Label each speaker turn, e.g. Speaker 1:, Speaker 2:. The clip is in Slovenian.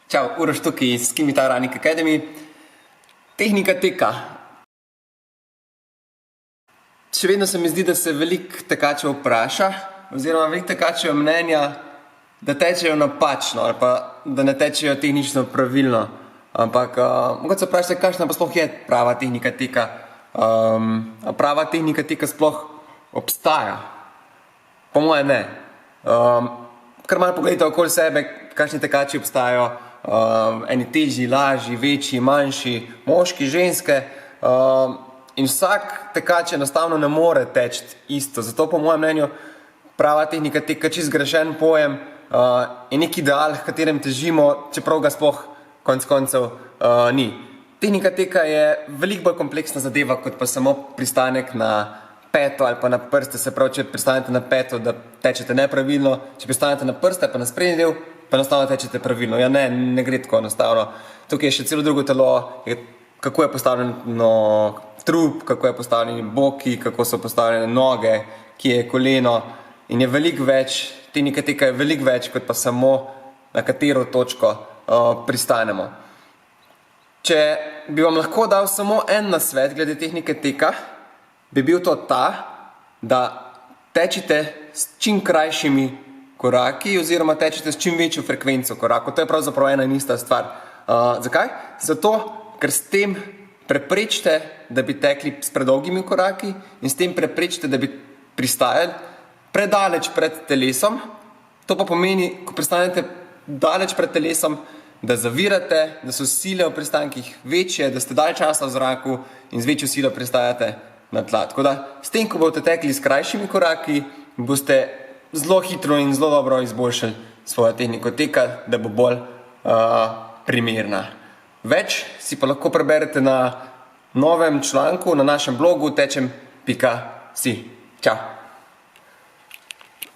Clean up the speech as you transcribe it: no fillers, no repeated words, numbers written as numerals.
Speaker 1: Čau, Uroš tukaj iz Skimitar Running Academy. Tehnika teka. Še vedno se mi zdi, da se veliko tekačev vpraša, oziroma veliko tekačev mnenja, da tečejo napačno ali pa da ne tečejo tehnično pravilno. Ampak mogoče se vprašate, kakšna pa sploh je prava tehnika teka. Prava tehnika teka sploh obstaja? Po moje ne. Kar malo pogledajte okoli sebe, kakšni tekači obstajajo. Eni težji, lažji, večji, manjši, moški, ženske. In vsak tekač enostavno ne more teči isto. Zato po mojem mnenju prava tehnika teka čisto zgrešen pojem je neki ideal, v katerem težimo, čeprav ga sploh konec koncev ni. Tehnika teka je veliko bolj kompleksna zadeva, kot pa samo pristanek na peto ali pa na prste. Se pravi, če pristanete na peto, da tečete nepravilno, če pristanete na prste pa na sprednji del, pa enostavno tečete pravilno. Ja, ne gre tako enostavno. Tukaj je še celo drugo telo, kako je postavljeno trup, kako je postavljeni boki, kako so postavljene noge, kje je koleno. In je veliko več, tehnika teka je veliko več, kot pa samo na katero točko pristanemo. Če bi vam lahko dal samo en nasvet glede tehnike teka, bi bil to ta, da tečite s čim krajšimi koraki oziroma tečete s čim večjo frekvenco korakov. To je pravzaprav ena in ista stvar. Zakaj? Zato, ker s tem preprečite, da bi tekli s predolgimi koraki in s tem preprečite, da bi pristajali predaleč pred telesom. To pa pomeni, ko pristanete daleč pred telesom, da zavirate, da so sile v pristankih večje, da ste dalj časa v zraku in z večjo silo pristajate na tla. Tako da, s tem, ko boste tekli s krajšimi koraki, boste zelo hitro in zelo dobro izboljšali svojo tehniko teka, da bo bolj primerna. Več si pa lahko preberete na novem članku na našem blogu tečem.si. Čau!